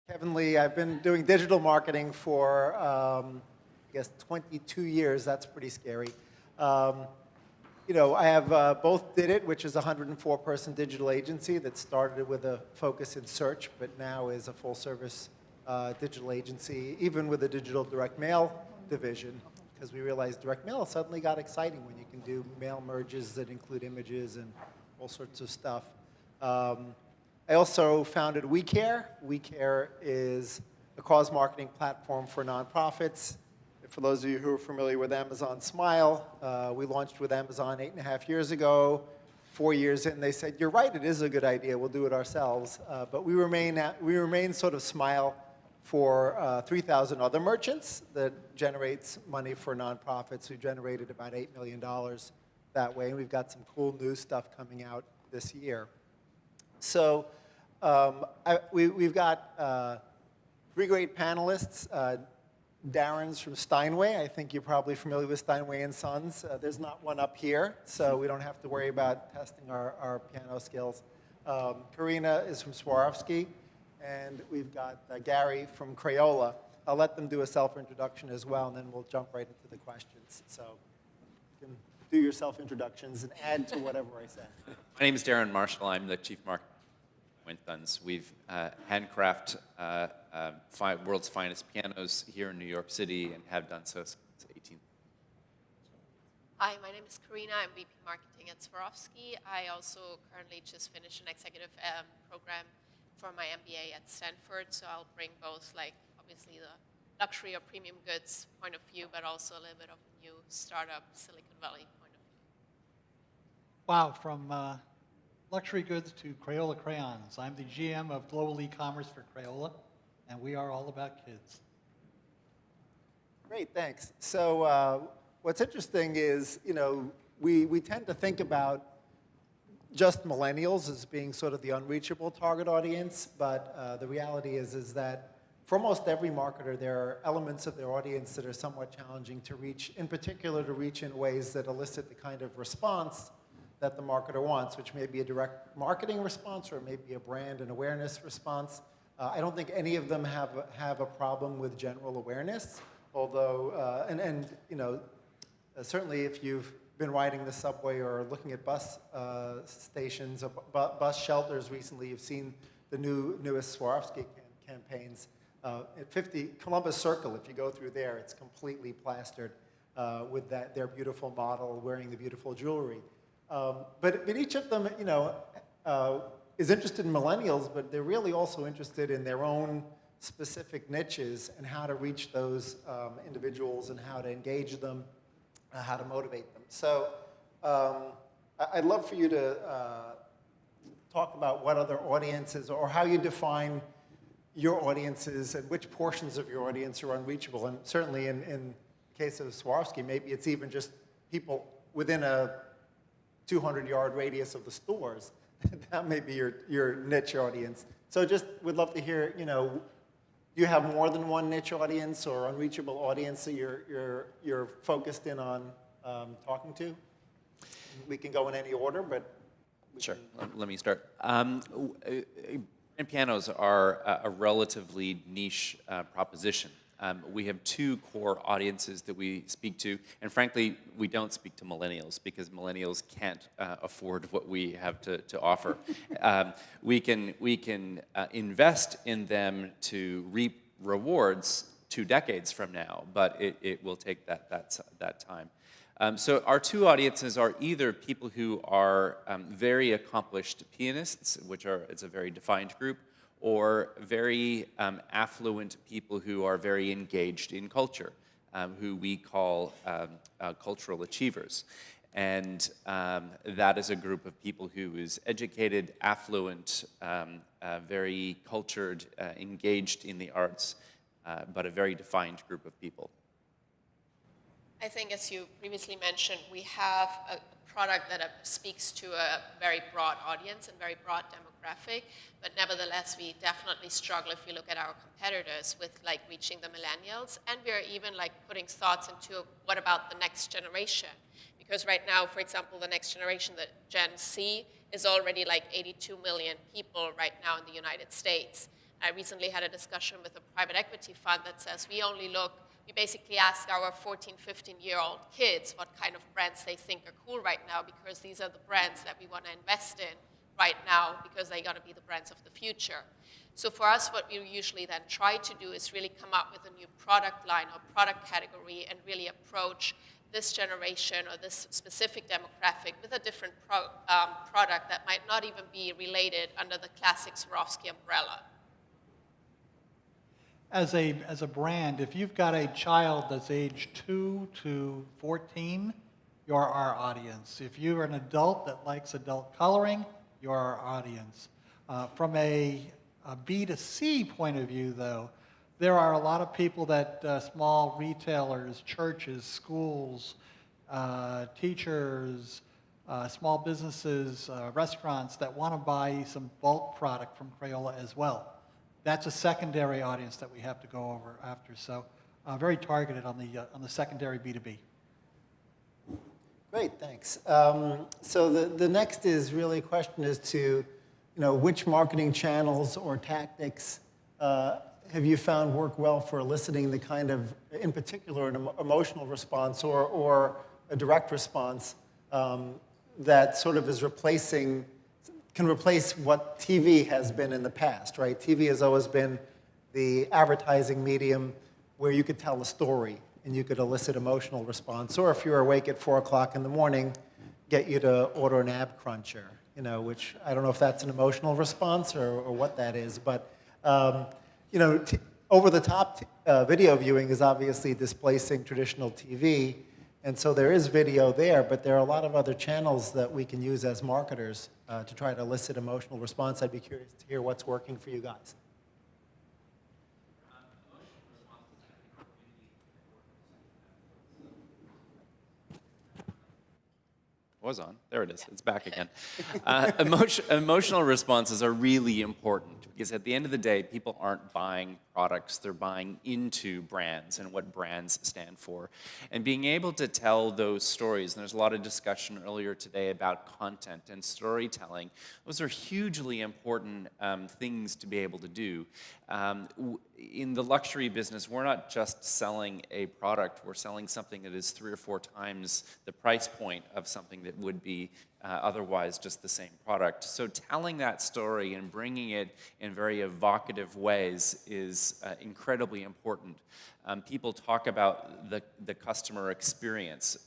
Kevin Lee. I've been doing digital marketing for, I guess, 22 years. That's pretty scary. I have both Didit, which is a 104-person digital agency that started with a focus in search, but now is a full-service digital agency, even with a digital direct mail division, because we realized direct mail suddenly got exciting when you can do mail merges that include images and all sorts of stuff. I also founded WeCare. WeCare is a cause marketing platform for nonprofits. For those of you who are familiar with Amazon Smile, we launched with Amazon 8.5 years ago. 4 years in, they said, "You're right, it is a good idea. We'll do it ourselves." But we remain sort of Smile for 3,000 other merchants that generates money for nonprofits. We've generated about $8 million that way, and we've got some cool new stuff coming out this year. So we've got 3 great panelists. Darren's from Steinway. I think you're probably familiar with Steinway & Sons. There's not one up here, so we don't have to worry about testing our piano skills. Karina is from Swarovski, and we've got Gary from Crayola. I'll let them do a self-introduction as well, and then we'll jump right into the questions. So you can do your self-introductions and add to whatever I said. My name is Darren Marshall. I'm the Chief Marketing Officer at Sons. We've handcrafted world's finest pianos here in New York City and have done so since 18. Hi, my name is Karina. I'm VP Marketing at Swarovski. I also currently just finished an executive program for my MBA at Stanford, so I'll bring both, obviously the luxury or premium goods point of view, but also a little bit of a new startup Silicon Valley point of view. Wow, from luxury goods to Crayola crayons. I'm the GM of Global E-commerce for Crayola, and we are all about kids. Great, thanks. So what's interesting is, we tend to think about just millennials as being sort of the unreachable target audience, but the reality is that for almost every marketer, there are elements of their audience that are somewhat challenging to reach, in particular to reach in ways that elicit the kind of response that the marketer wants, which may be a direct marketing response or maybe a brand and awareness response. I don't think any of them have a problem with general awareness, although, certainly if you've been riding the subway or looking at bus stations or bus shelters recently, you've seen the newest Swarovski campaigns. At 50 Columbus Circle, if you go through there, it's completely plastered with their beautiful model wearing the beautiful jewelry. But each of them, is interested in millennials, but they're really also interested in their own specific niches and how to reach those individuals and how to engage them, how to motivate them. So I'd love for you to talk about what other audiences or how you define your audiences and which portions of your audience are unreachable. And certainly in the case of Swarovski, maybe it's even just people within a 200-yard radius of the stores. That may be your niche audience. So just would love to hear, do you have more than one niche audience or unreachable audience that you're focused in on talking to? We can go in any order, but Sure. Let me start. Grand pianos are a relatively niche proposition. We have 2 core audiences that we speak to, and frankly, we don't speak to millennials because millennials can't afford what we have to offer. We can invest in them to reap rewards 2 decades from now, but it will take that time. So our 2 audiences are either people who are very accomplished pianists, it's a very defined group, or very affluent people who are very engaged in culture, who we call cultural achievers. And that is a group of people who is educated, affluent, very cultured, engaged in the arts, but a very defined group of people. I think, as you previously mentioned, we have a product that speaks to a very broad audience and very broad demographic, but nevertheless, we definitely struggle if you look at our competitors with reaching the millennials, and we're even putting thoughts into what about the next generation? Because right now, for example, the next generation, the Gen Z, is already 82 million people right now in the United States. I recently had a discussion with a private equity fund that says we basically ask our 14, 15-year-old kids what kind of brands they think are cool right now, because these are the brands that we want to invest in right now, because they're going to be the brands of the future. So for us, what we usually then try to do is really come up with a new product line or product category and really approach this generation or this specific demographic with a different product that might not even be related under the classic Swarovski umbrella. As a brand, if you've got a child that's aged 2 to 14, you're our audience. If you're an adult that likes adult coloring, you're our audience. From a B2C point of view, though, there are a lot of people that small retailers, churches, schools, teachers, small businesses, restaurants that want to buy some bulk product from Crayola as well. That's a secondary audience that we have to go over after. So very targeted on the secondary B2B. Great, thanks. So the next is really a question as to, which marketing channels or tactics have you found work well for eliciting the kind of, in particular, an emotional response or a direct response that sort of is can replace what TV has been in the past, right? TV has always been the advertising medium where you could tell a story and you could elicit emotional response. Or if you're awake at 4 o'clock in the morning, get you to order an ab cruncher, which I don't know if that's an emotional response or what that is. But, over-the-top video viewing is obviously displacing traditional TV. And so there is video there, but there are a lot of other channels that we can use as marketers to try to elicit emotional response. I'd be curious to hear what's working for you guys. Was on. There it is. It's back again. Emotional responses are really important because at the end of the day, people aren't buying products. They're buying into brands and what brands stand for. And being able to tell those stories, and there's a lot of discussion earlier today about content and storytelling, those are hugely important things to be able to do. In the luxury business, we're not just selling a product, we're selling something that is 3 or 4 times the price point of something that would be otherwise just the same product. So telling that story and bringing it in very evocative ways is incredibly important. People talk about the customer experience.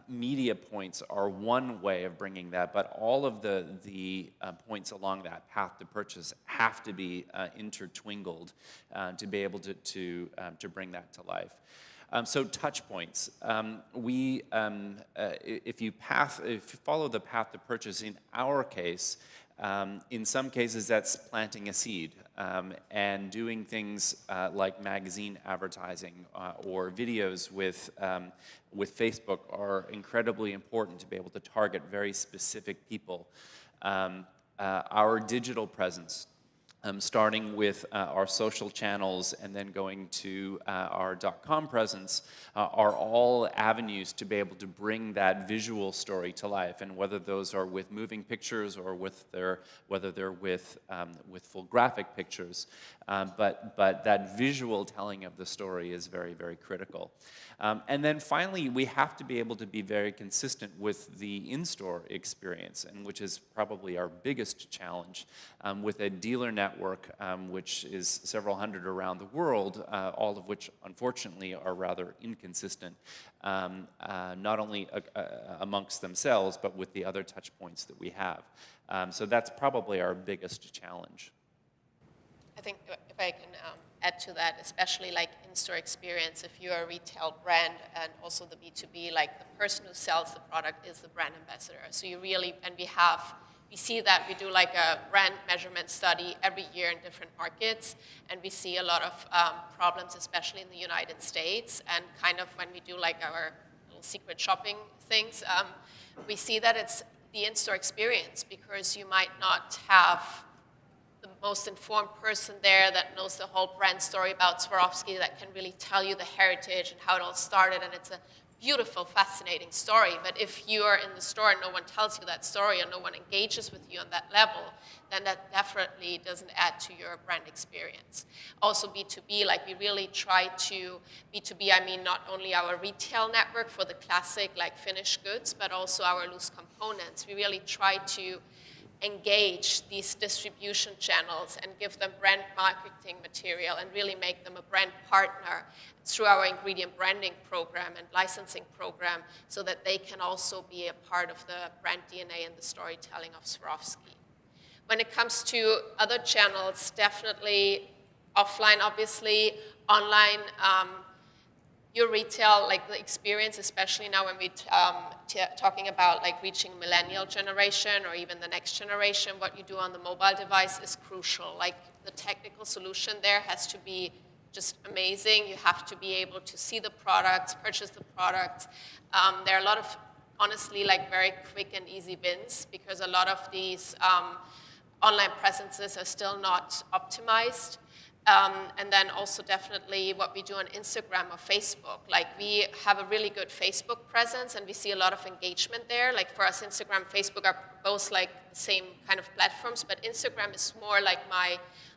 Media points are one way of bringing that, but all of the points along that path to purchase have to be intertwined to be able to bring that to life. So touch points. If you follow the path to purchase, in our case, in some cases that's planting a seed and doing things like magazine advertising or videos with Facebook are incredibly important to be able to target very specific people. Our digital presence, starting with our social channels and then going to our .com presence, are all avenues to be able to bring that visual story to life. And whether those are with moving pictures or whether they're with full graphic pictures, but that visual telling of the story is very, very critical. And then finally, we have to be able to be very consistent with the in-store experience, and which is probably our biggest challenge with a dealer network, which is several hundred around the world, all of which unfortunately are rather inconsistent, not only amongst themselves, but with the other touch points that we have. So that's probably our biggest challenge. I think if I can add to that, especially like in-store experience, if you're a retail brand and also the B2B, like the person who sells the product is the brand ambassador. So you really, and we see that we do like a brand measurement study every year in different markets, and we see a lot of problems, especially in the United States, and kind of when we do like our little secret shopping things, we see that it's the in-store experience, because you might not have the most informed person there that knows the whole brand story about Swarovski, that can really tell you the heritage and how it all started, and it's a beautiful, fascinating story. But if you are in the store and no one tells you that story and no one engages with you on that level, then that definitely doesn't add to your brand experience. Also B2B, like we really try to, B2B, I mean not only our retail network for the classic like finished goods, but also our loose components. We really try to engage these distribution channels and give them brand marketing material and really make them a brand partner through our ingredient branding program and licensing program so that they can also be a part of the brand DNA and the storytelling of Swarovski. When it comes to other channels, definitely offline, obviously, online, your retail, like the experience, especially now when we're talking about like reaching millennial generation or even the next generation, what you do on the mobile device is crucial. Like the technical solution there has to be just amazing. You have to be able to see the products, purchase the products. There are a lot of, honestly, like very quick and easy wins because a lot of these online presences are still not optimized. And then also definitely what we do on Instagram or Facebook. Like we have a really good Facebook presence and we see a lot of engagement there. Like for us, Instagram and Facebook are both like the same kind of platforms, but Instagram is more like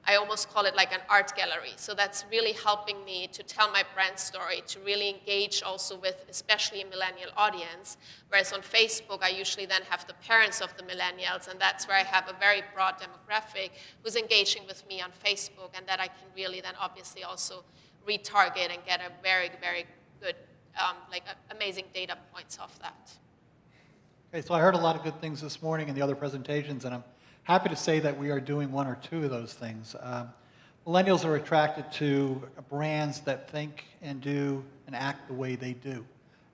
I almost call it like an art gallery. So that's really helping me to tell my brand story, to really engage also with especially a millennial audience. Whereas on Facebook, I usually then have the parents of the millennials, and that's where I have a very broad demographic who's engaging with me on Facebook, and that I can really then obviously also retarget and get a very, very good, amazing data points off that. Okay, so I heard a lot of good things this morning in the other presentations, and I'm happy to say that we are doing one or two of those things. Millennials are attracted to brands that think and do and act the way they do.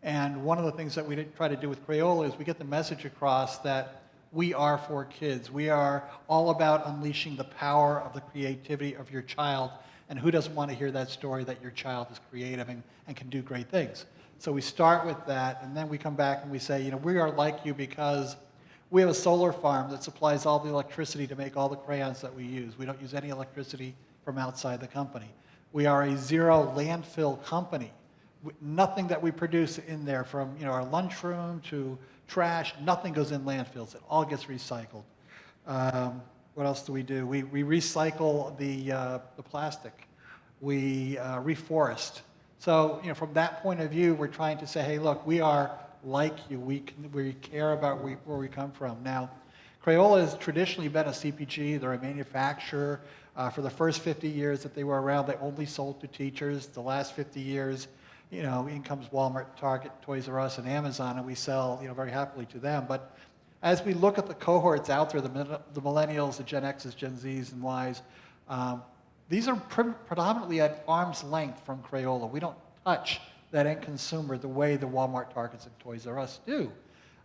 And one of the things that we try to do with Crayola is we get the message across that we are for kids. We are all about unleashing the power of the creativity of your child. And who doesn't want to hear that story that your child is creative and can do great things? So we start with that, and then we come back and we say, you know, we are like you because we have a solar farm that supplies all the electricity to make all the crayons that we use. We don't use any electricity from outside the company. We are a zero landfill company. Nothing that we produce in there, from our lunchroom to trash, nothing goes in landfills. It all gets recycled. What else do? We recycle the plastic. We reforest. So from that point of view, we're trying to say, hey, look, we are like you. We care about where we come from. Now, Crayola has traditionally been a CPG. They're a manufacturer. For the first 50 years that they were around, they only sold to teachers. The last 50 years, in comes Walmart, Target, Toys R Us, and Amazon, and we sell, very happily to them. But as we look at the cohorts out there, the millennials, the Gen X's, Gen Z's, and Y's, these are predominantly at arm's length from Crayola. We don't touch that end consumer the way the Walmart, Targets, and Toys R Us do.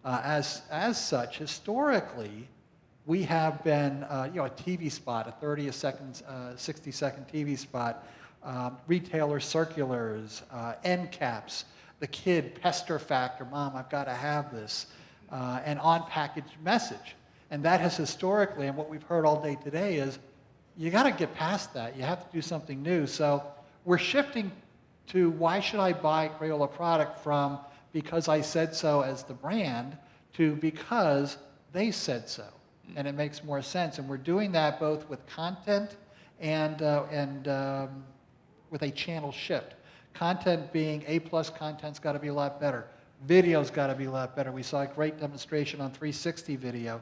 As such, historically, we have been, a TV spot, a 30-second, 60-second TV spot, retailer circulars, end caps, the kid pester factor, Mom, I've got to have this, and on-package message. And that has historically, and what we've heard all day today is, you got to get past that. You have to do something new. So we're shifting to why should I buy Crayola product from because I said so as the brand to because they said so. And it makes more sense. And we're doing that both with content and with a channel shift. Content being A+ content's got to be a lot better. Video's got to be a lot better. We saw a great demonstration on 360 video.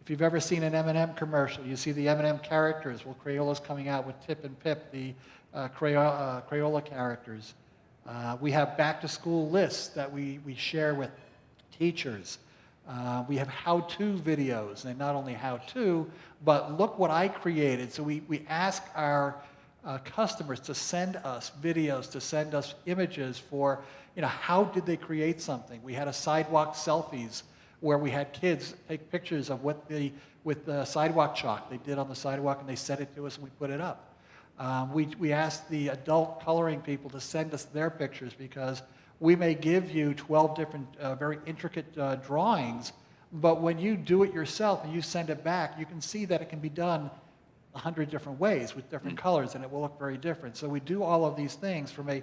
If you've ever seen an M&M commercial, you see the M&M characters. Well, Crayola's coming out with Tip and Pip, the Crayola characters. We have back-to-school lists that we share with teachers. We have how-to videos, and not only how-to, but look what I created. So we ask our customers to send us videos, to send us images for, how did they create something? We had a sidewalk selfies where we had kids take pictures of with the sidewalk chalk they did on the sidewalk, and they sent it to us and we put it up. We asked the adult coloring people to send us their pictures because we may give you 12 different very intricate drawings, but when you do it yourself and you send it back, you can see that it can be done 100 different ways with different colors, and it will look very different. So we do all of these things from a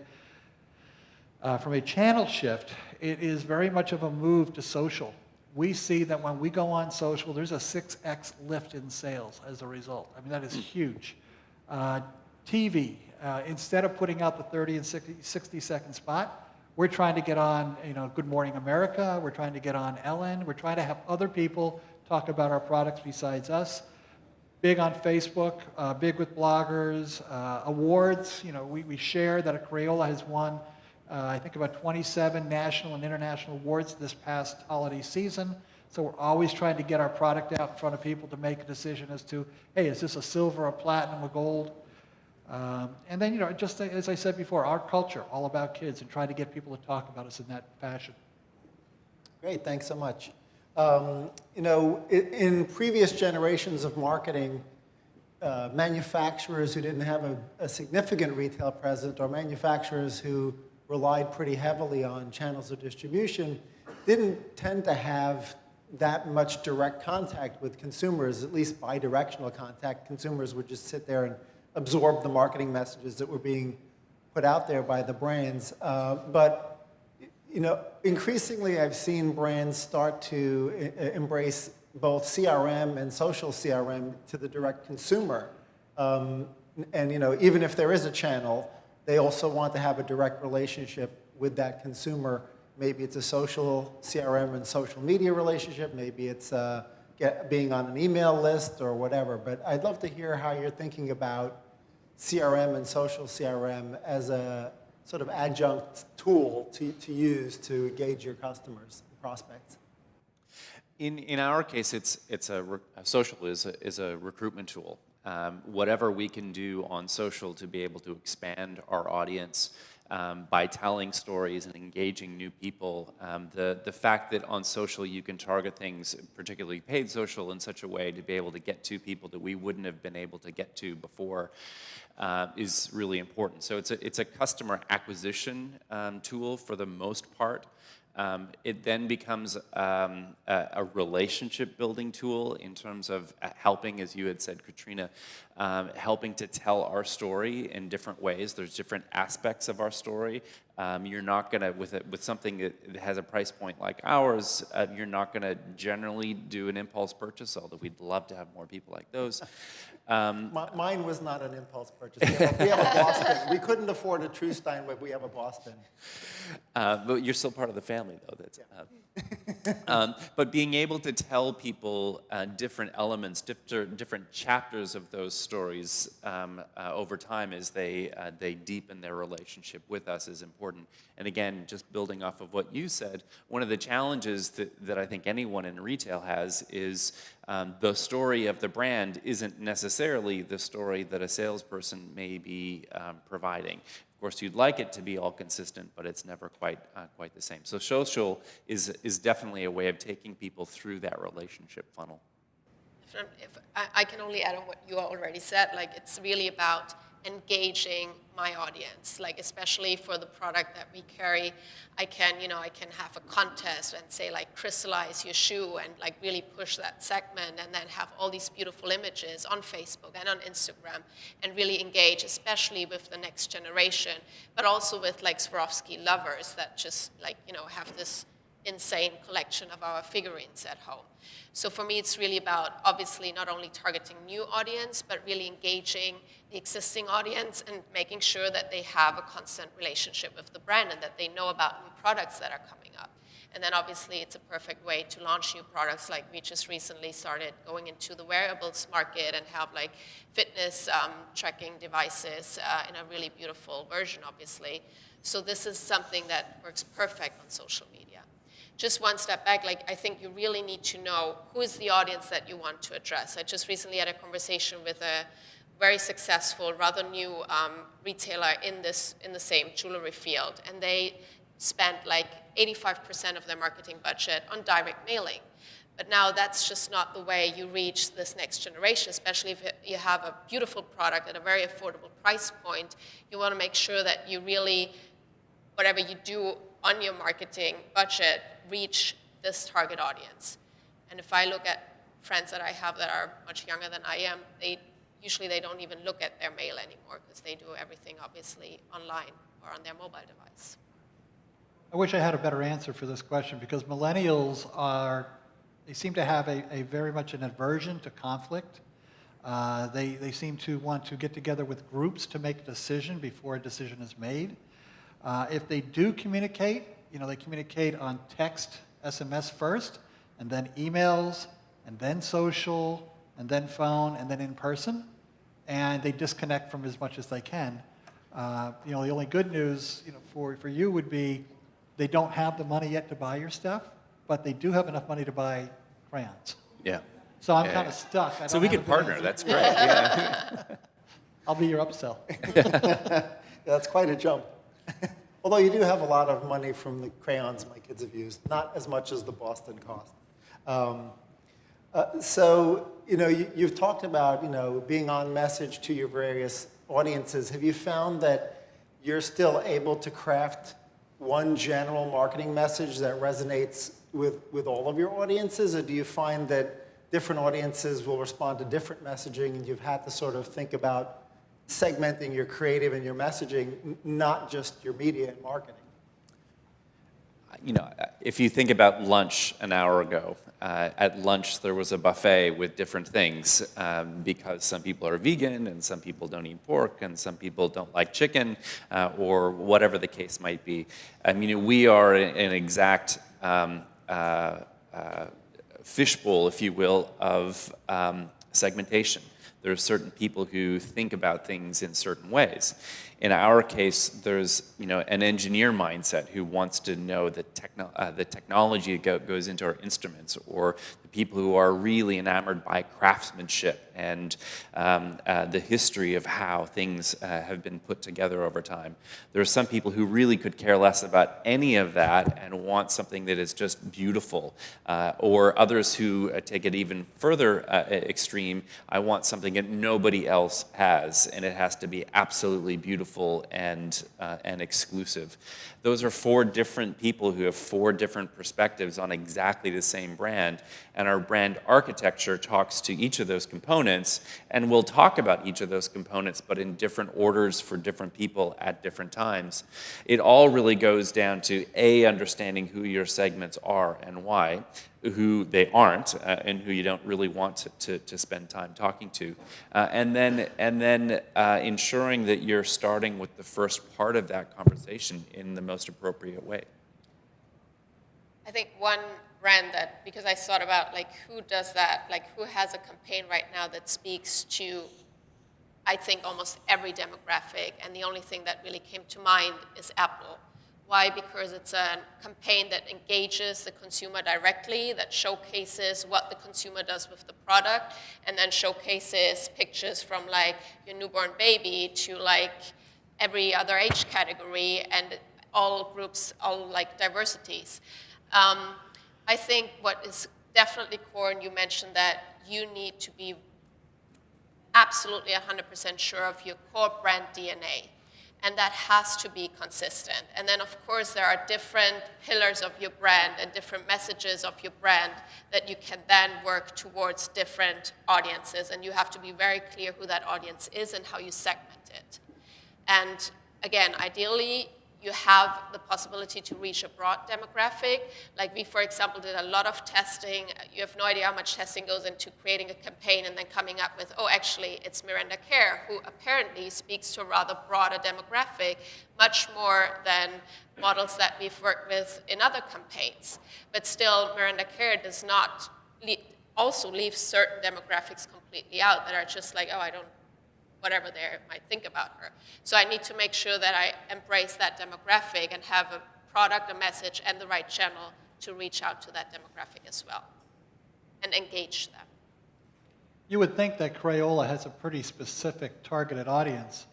From a channel shift, it is very much of a move to social. We see that when we go on social, there's a 6x lift in sales as a result. I mean, that is huge. TV, instead of putting out the 30 and 60-second spot, we're trying to get on, Good Morning America, we're trying to get on Ellen, we're trying to have other people talk about our products besides us. Big on Facebook, big with bloggers, awards. We share that a Crayola has won, I think about 27 national and international awards this past holiday season. So we're always trying to get our product out in front of people to make a decision as to, hey, is this a silver, a platinum, a gold? And then, just as I said before, our culture, all about kids, and trying to get people to talk about us in that fashion. Great, thanks so much. In previous generations of marketing, manufacturers who didn't have a significant retail presence, or manufacturers who relied pretty heavily on channels of distribution, didn't tend to have that much direct contact with consumers, at least bi-directional contact. Consumers would just sit there and absorb the marketing messages that were being put out there by the brands. But increasingly I've seen brands start to embrace both CRM and social CRM to the direct consumer. And even if there is a channel, they also want to have a direct relationship with that consumer. Maybe it's a social CRM and social media relationship. Maybe it's being on an email list or whatever. But I'd love to hear how you're thinking about CRM and social CRM as a sort of adjunct tool to use to engage your customers, prospects. In our case, social is a recruitment tool. Whatever we can do on social to be able to expand our audience by telling stories and engaging new people. The fact that on social you can target things, particularly paid social, in such a way to be able to get to people that we wouldn't have been able to get to before is really important. So it's a customer acquisition tool for the most part. It then becomes a relationship building tool in terms of helping, as you had said, Katrina, helping to tell our story in different ways. There's different aspects of our story. You're not going to, with something that has a price point like ours, you're not going to generally do an impulse purchase, although we'd love to have more people like those. Mine was not an impulse purchase. We have a Boston. We couldn't afford a True Steinway. We have a Boston. But you're still part of the family, though. But being able to tell people different elements, different chapters of those stories over time as they deepen their relationship with us is important. And again, just building off of what you said, one of the challenges that I think anyone in retail has is the story of the brand isn't necessarily the story that a salesperson may be providing. Of course, you'd like it to be all consistent, but it's never quite the same. So social is definitely a way of taking people through that relationship funnel. If I can only add on what you already said, like it's really about engaging my audience, like especially for the product that we carry. I can have a contest and say like crystallize your shoe and like really push that segment, and then have all these beautiful images on Facebook and on Instagram and really engage, especially with the next generation, but also with like Swarovski lovers that just like, have this insane collection of our figurines at home. So for me, it's really about obviously not only targeting new audience, but really engaging the existing audience and making sure that they have a constant relationship with the brand and that they know about new products that are coming up. And then obviously it's a perfect way to launch new products. Like we just recently started going into the wearables market and have like fitness tracking devices in a really beautiful version, obviously. So this is something that works perfect on social media. Just one step back, like I think you really need to know who is the audience that you want to address. I just recently had a conversation with a very successful, rather new retailer in the same jewelry field, and they spent like 85% of their marketing budget on direct mailing. But now that's just not the way you reach this next generation, especially if you have a beautiful product at a very affordable price point. You want to make sure that you really, whatever you do on your marketing budget, reach this target audience. And if I look at friends that I have that are much younger than I am, usually they don't even look at their mail anymore because they do everything obviously online or on their mobile device. I wish I had a better answer for this question because millennials they seem to have a very much an aversion to conflict. They seem to want to get together with groups to make a decision before a decision is made. If they do communicate, they communicate on text, SMS first, and then emails, and then social, and then phone, and then in person, and they disconnect from as much as they can. The only good news, for you would be they don't have the money yet to buy your stuff, but they do have enough money to buy crayons. Yeah. So I'm Yeah, kind yeah. of stuck. I So don't we have could a good partner. answer. That's great. Yeah. I'll be your upsell. That's quite a jump. Although you do have a lot of money from the crayons my kids have used, not as much as the Boston cost. So, you've talked about, being on message to your various audiences. Have you found that you're still able to craft one general marketing message that resonates with all of your audiences, or do you find that different audiences will respond to different messaging and you've had to sort of think about segmenting your creative and your messaging, not just your media and marketing? If you think about lunch an hour ago, at lunch there was a buffet with different things because some people are vegan and some people don't eat pork and some people don't like chicken or whatever the case might be. We are an exact fishbowl, if you will, of segmentation. There are certain people who think about things in certain ways. In our case, there's an engineer mindset who wants to know the technology that goes into our instruments, or the people who are really enamored by craftsmanship and the history of how things have been put together over time. There are some people who really could care less about any of that and want something that is just beautiful, or others who take it even further extreme. I want something that nobody else has, and it has to be absolutely beautiful and exclusive. Those are four different people who have four different perspectives on exactly the same brand, and our brand architecture talks to each of those components, and we'll talk about each of those components, but in different orders for different people at different times. It all really goes down to understanding who your segments are and why, who they aren't, and who you don't really want to spend time talking to, and then ensuring that you're starting with the first part of that conversation in the most appropriate way. I think one brand that, because I thought about who does that, who has a campaign right now that speaks to, I think, almost every demographic, and the only thing that really came to mind is Apple. Why? Because it's a campaign that engages the consumer directly, that showcases what the consumer does with the product, and then showcases pictures from your newborn baby to every other age category and all groups, all diversities. I think what is definitely core, and you mentioned that you need to be absolutely 100% sure of your core brand DNA. And that has to be consistent. And then, of course, there are different pillars of your brand and different messages of your brand that you can then work towards different audiences. And you have to be very clear who that audience is and how you segment it. And again, ideally, you have the possibility to reach a broad demographic. We, for example, did a lot of testing. You have no idea how much testing goes into creating a campaign and then coming up with, oh, actually, it's Miranda Kerr, who apparently speaks to a rather broader demographic, much more than models that we've worked with in other campaigns. But still, Miranda Kerr does not also leave certain demographics completely out that are just oh, I don't, whatever they might think about her. So I need to make sure that I embrace that demographic and have a product, a message, and the right channel to reach out to that demographic as well and engage them. You would think that Crayola has a pretty specific targeted audience,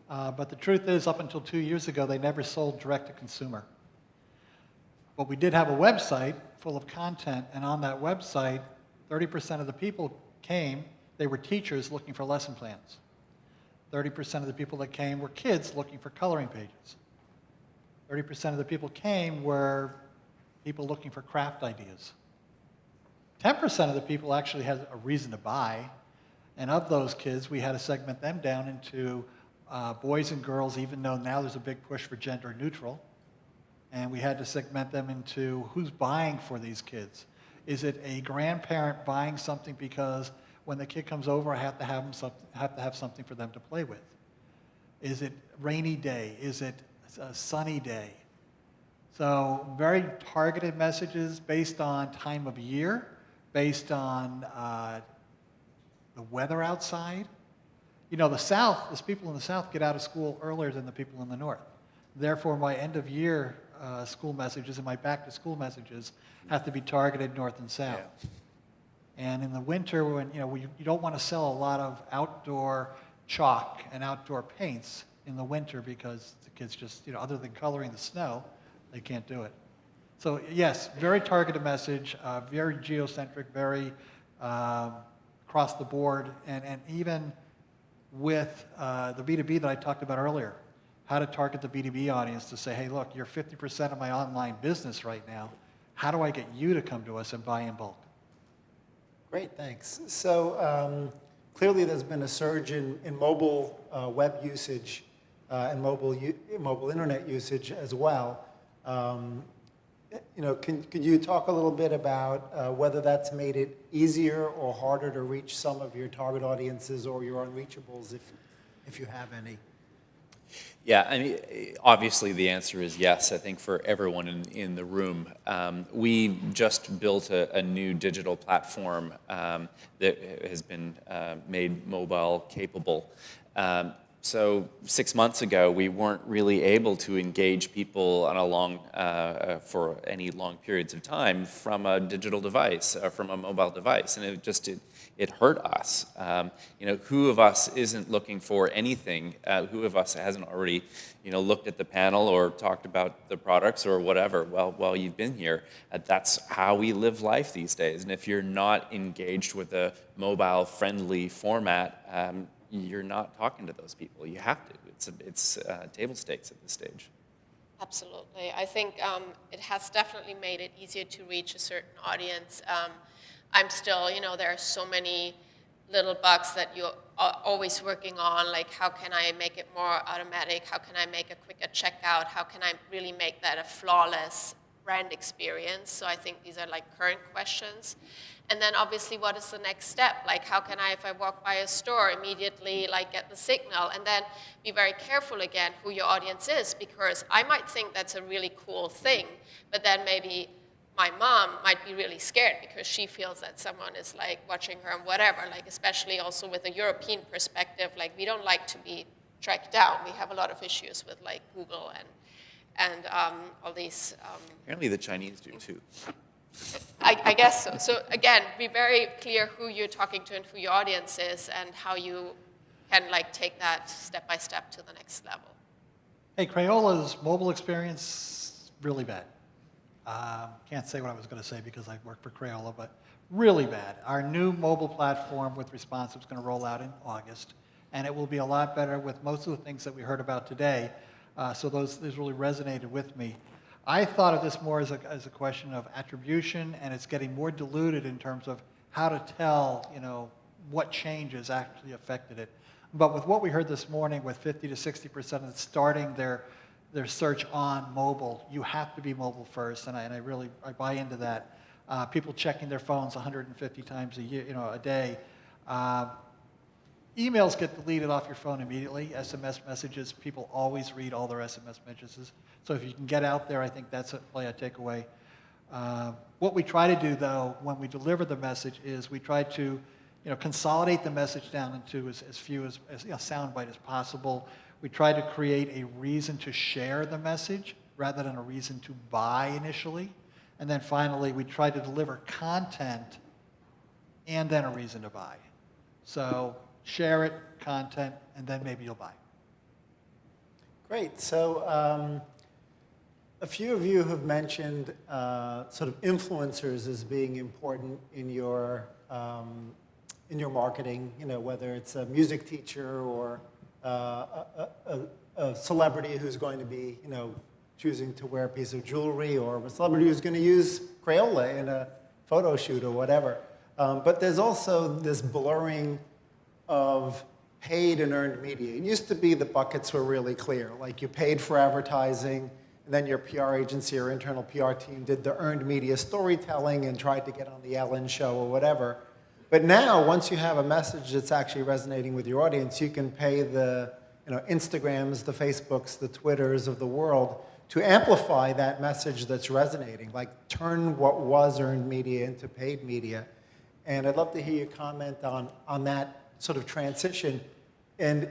but the truth is, up until 2 years ago, they never sold direct to consumer. But we did have a website full of content, and on that website, 30% of the people came, they were teachers looking for lesson plans. 30% of the people that came were kids looking for coloring pages. 30% of the people came were people looking for craft ideas. 10% of the people actually had a reason to buy, and of those kids, we had to segment them down into boys and girls, even though now there's a big push for gender neutral. And we had to segment them into who's buying for these kids. Is it a grandparent buying something because when the kid comes over, I have to have something for them to play with? Is it rainy day? Is it a sunny day? So very targeted messages based on time of year, based on the weather outside. You know, the people in the South get out of school earlier than the people in the North. Therefore, my end of year school messages and my back to school messages have to be targeted North and South. Yeah. And in the winter, when you don't want to sell a lot of outdoor chalk and outdoor paints in the winter because the kids just, other than coloring the snow, they can't do it. So yes, very targeted message, very geocentric, very across the board, and even with the B2B that I talked about earlier, how to target the B2B audience to say, hey, look, you're 50% of my online business right now. How do I get you to come to us and buy in bulk? Great, thanks. So clearly there's been a surge in mobile web usage and mobile internet usage as well. Could you talk a little bit about whether that's made it easier or harder to reach some of your target audiences or your unreachables, if you have any? Yeah, I mean, obviously the answer is yes, I think, for everyone in the room. We just built a new digital platform that has been made mobile capable. So 6 months ago, we weren't really able to engage people on for any long periods of time from a digital device, from a mobile device, and it hurt us. Who of us isn't looking for anything? Who of us hasn't already, looked at the panel or talked about the products or whatever while you've been here? That's how we live life these days. And if you're not engaged with a mobile-friendly format, you're not talking to those people. You have to. It's table stakes at this stage. Absolutely. I think it has definitely made it easier to reach a certain audience. I'm still, there are so many little bugs that you're always working on, like how can I make it more automatic? How can I make a quicker checkout? How can I really make that a flawless brand experience? So I think these are like current questions. And then obviously, what is the next step? Like, how can I, if I walk by a store, immediately get the signal? And then be very careful again who your audience is, because I might think that's a really cool thing, but then maybe my mom might be really scared because she feels that someone is watching her and whatever. Especially also with a European perspective, we don't like to be tracked down. We have a lot of issues with Google and all these. Apparently, the Chinese do too. I guess so. So again, be very clear who you're talking to and who your audience is, and how you can take that step by step to the next level. Hey, Crayola's mobile experience, really bad. Can't say what I was going to say because I work for Crayola, but really bad. Our new mobile platform with responsive is going to roll out in August, and it will be a lot better with most of the things that we heard about today. So those really resonated with me. I thought of this more as a question of attribution, and it's getting more diluted in terms of how to tell, what changes actually affected it. But with what we heard this morning, with 50 to 60% of starting their search on mobile, you have to be mobile first, and I buy into that. People checking their phones 150 times a day. Emails get deleted off your phone immediately. SMS messages, people always read all their SMS messages. So if you can get out there, I think that's a play I take away. What we try to do, though, when we deliver the message is we try to consolidate the message down into as few as soundbite as possible. We try to create a reason to share the message rather than a reason to buy initially. And then finally, we try to deliver content and then a reason to buy. So share it, content, and then maybe you'll buy. Great. So a few of you have mentioned sort of influencers as being important in your marketing, whether it's a music teacher or a celebrity who's going to be, choosing to wear a piece of jewelry, or a celebrity who's going to use Crayola in a photo shoot or whatever. But there's also this blurring of paid and earned media. It used to be the buckets were really clear, like you paid for advertising, and then your PR agency or internal PR team did the earned media storytelling and tried to get on the Ellen show or whatever. But now, once you have a message that's actually resonating with your audience, you can pay the Instagrams, the Facebooks, the Twitters of the world to amplify that message that's resonating, like turn what was earned media into paid media. And I'd love to hear your comment on that sort of transition. And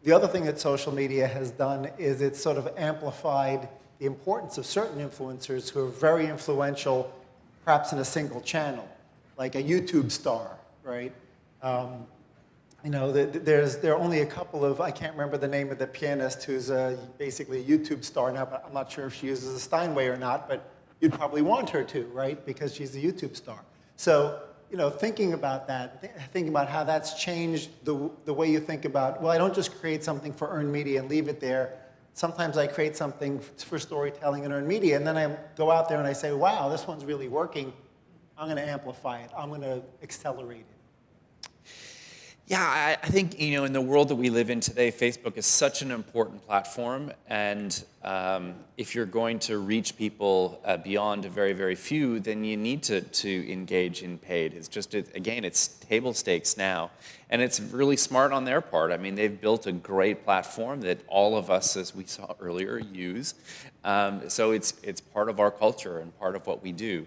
the other thing that social media has done is it's sort of amplified the importance of certain influencers who are very influential, perhaps in a single channel, like a YouTube star, right? There are only a couple of, I can't remember the name of the pianist who's basically a YouTube star now, but I'm not sure if she uses a Steinway or not, but you'd probably want her to, right? Because she's a YouTube star. So, thinking about that, thinking about how that's changed the way you think about, well, I don't just create something for earned media and leave it there. Sometimes I create something for storytelling and earned media, and then I go out there and I say, wow, this one's really working. I'm going to amplify it. I'm going to accelerate it. Yeah, I think, in the world that we live in today, Facebook is such an important platform. And if you're going to reach people beyond a very, very few, then you need to engage in paid. It's just, again, it's table stakes now. And it's really smart on their part. I mean, they've built a great platform that all of us, as we saw earlier, use. So it's part of our culture and part of what we do.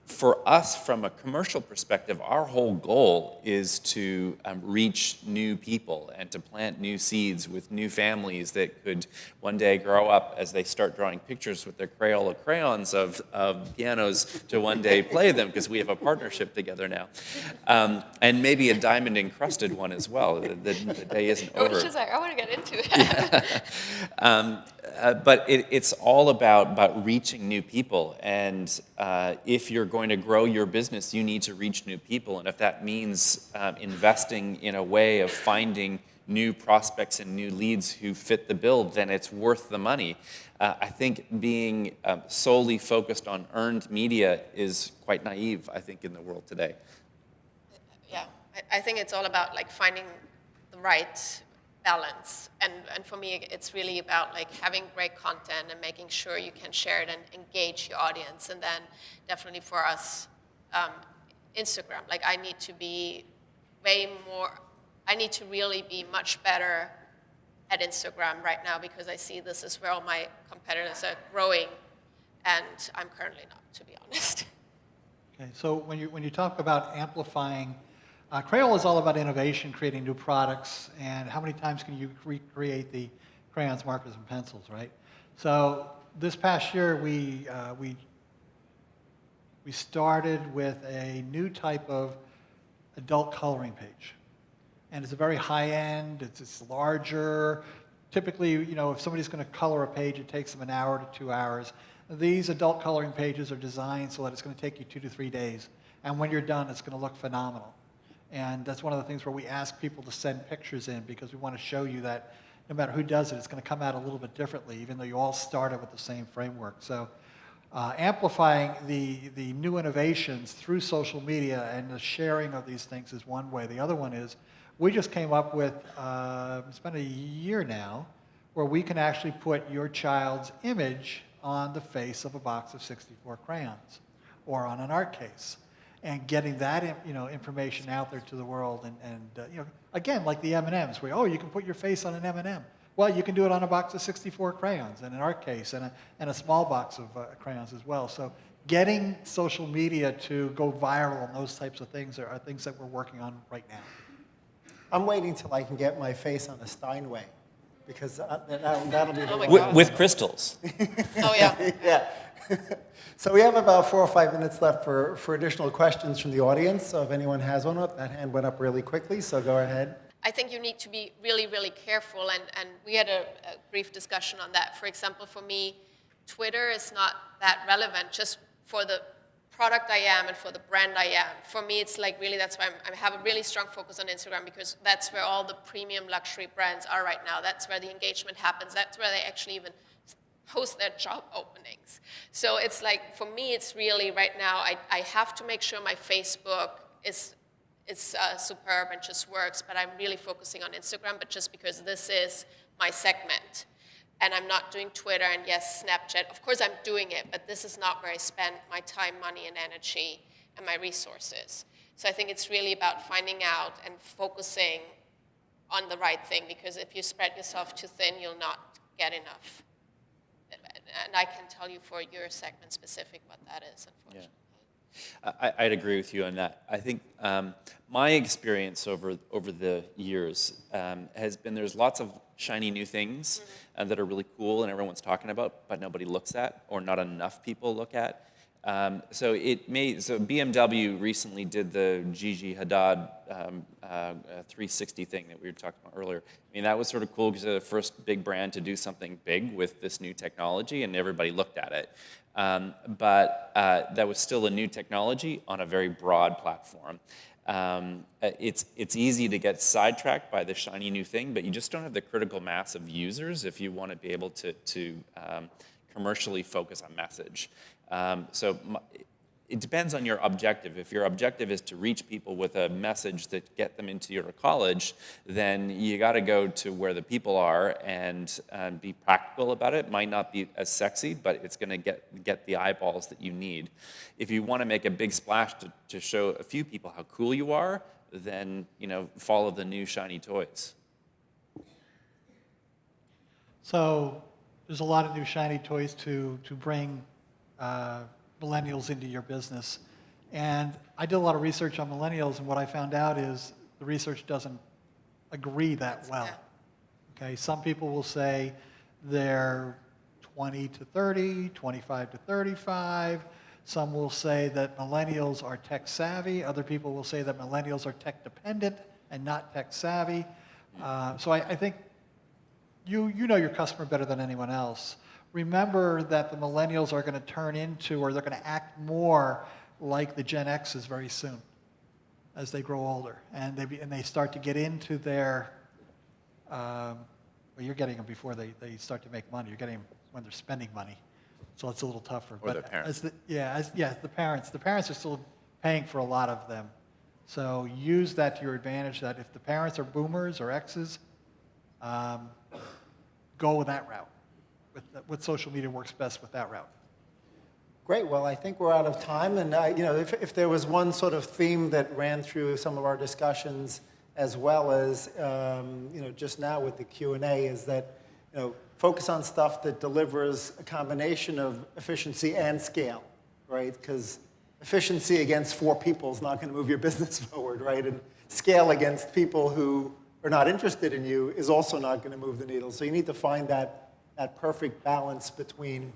For us, from a commercial perspective, our whole goal is to reach new people and to plant new seeds with new families that could one day grow up as they start drawing pictures with their Crayola crayons of pianos to one day play them, because we have a partnership together now. And maybe a diamond-encrusted one as well. The day isn't over. She's like, I want to get into it. But it's all about reaching new people. And if you're going to grow your business, you need to reach new people. And if that means investing in a way of finding new prospects and new leads who fit the bill, then it's worth the money. I think being solely focused on earned media is quite naive, I think, in the world today. Yeah, I think it's all about finding the right balance, and for me it's really about having great content and making sure you can share it and engage your audience. And then definitely for us, Instagram, I need to be I need to really be much better at Instagram right now, because I see this is where all my competitors are growing, and I'm currently not, to be honest. Okay, so when you talk about amplifying, Crayola is all about innovation, creating new products, and how many times can you recreate the crayons, markers, and pencils, right? So this past year, we started with a new type of adult coloring page. And it's a very high-end, it's larger. Typically, if somebody's going to color a page, it takes them an hour to 2 hours. These adult coloring pages are designed so that it's going to take you 2 to 3 days. And when you're done, it's going to look phenomenal. And that's one of the things where we ask people to send pictures in, because we want to show you that no matter who does it, it's going to come out a little bit differently, even though you all started with the same framework. So amplifying the new innovations through social media and the sharing of these things is one way. The other one is we just came up with, it's been a year now, where we can actually put your child's image on the face of a box of 64 crayons or on an art case. And getting that information out there to the world, and again, like the M&Ms, where you can put your face on an M&M. Well, you can do it on a box of 64 crayons and an art case and a small box of crayons as well. So getting social media to go viral and those types of things are things that we're working on right now. I'm waiting till I can get my face on a Steinway, because that'll be the one. With crystals. Oh, yeah. Yeah. So we have about 4 or 5 minutes left for additional questions from the audience. So if anyone has one, that hand went up really quickly, so go ahead. I think you need to be really, really careful, and we had a brief discussion on that. For example, for me, Twitter is not that relevant just for the product I am and for the brand I am. For me, it's really, that's why I have a really strong focus on Instagram, because that's where all the premium luxury brands are right now. That's where the engagement happens. That's where they actually even post their job openings. So it's for me, it's really right now, I have to make sure my Facebook is superb and just works, but I'm really focusing on Instagram, but just because this is my segment. and I'm not doing Twitter and yes, Snapchat. Of course, I'm doing it, but this is not where I spend my time, money, and energy and my resources. So I think it's really about finding out and focusing on the right thing, because if you spread yourself too thin, you'll not get enough. And I can tell you for your segment specific what that is, unfortunately. I'd agree with you on that. I think my experience over the years has been there's lots of shiny new things that are really cool and everyone's talking about, but nobody looks at, or not enough people look at. So BMW recently did the Gigi Hadid 360 thing that we were talking about earlier. I mean, that was sort of cool because they're the first big brand to do something big with this new technology, and everybody looked at it. But that was still a new technology on a very broad platform. It's easy to get sidetracked by the shiny new thing, but you just don't have the critical mass of users if you want to be able to commercially focus on message. It depends on your objective. If your objective is to reach people with a message that get them into your college, then you got to go to where the people are and be practical about it. Might not be as sexy, but it's going to get the eyeballs that you need. If you want to make a big splash to show a few people how cool you are, then follow the new shiny toys. So there's a lot of new shiny toys to bring millennials into your business. And I did a lot of research on millennials, and what I found out is the research doesn't agree that well. Okay, some people will say they're 20 to 30, 25 to 35. Some will say that millennials are tech savvy. Other people will say that millennials are tech dependent and not tech savvy. So I think you know your customer better than anyone else. Remember that the millennials are going to turn into, or they're going to act more like the Gen X's very soon as they grow older. And they start to get into their, well, you're getting them before they start to make money. You're getting them when they're spending money. So it's a little tougher. Or their parents. The parents. The parents are still paying for a lot of them. So use that to your advantage, that if the parents are boomers or X's, go with that route. With social media works best with that route. Great. Well, I think we're out of time. And if there was one sort of theme that ran through some of our discussions, as well as just now with the Q&A, is that focus on stuff that delivers a combination of efficiency and scale, right? Because efficiency against 4 people is not going to move your business forward, right? And scale against people who are not interested in you is also not going to move the needle. So you need to find that perfect balance between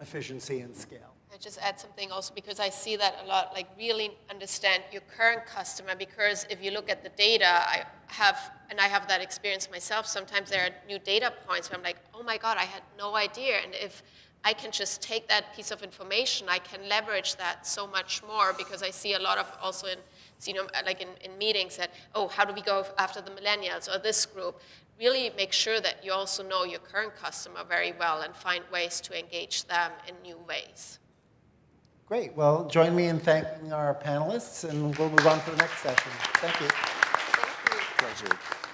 efficiency and scale. I just add something also, because I see that a lot, like really understand your current customer, because if you look at the data, I have that experience myself, sometimes there are new data points where I'm like, oh my God, I had no idea. And if I can just take that piece of information, I can leverage that so much more, because I see a lot of also in meetings that, oh, how do we go after the millennials or this group? Really make sure that you also know your current customer very well and find ways to engage them in new ways. Great. Well, join me in thanking our panelists, and we'll move on to the next session. Thank you. Thank you. Pleasure.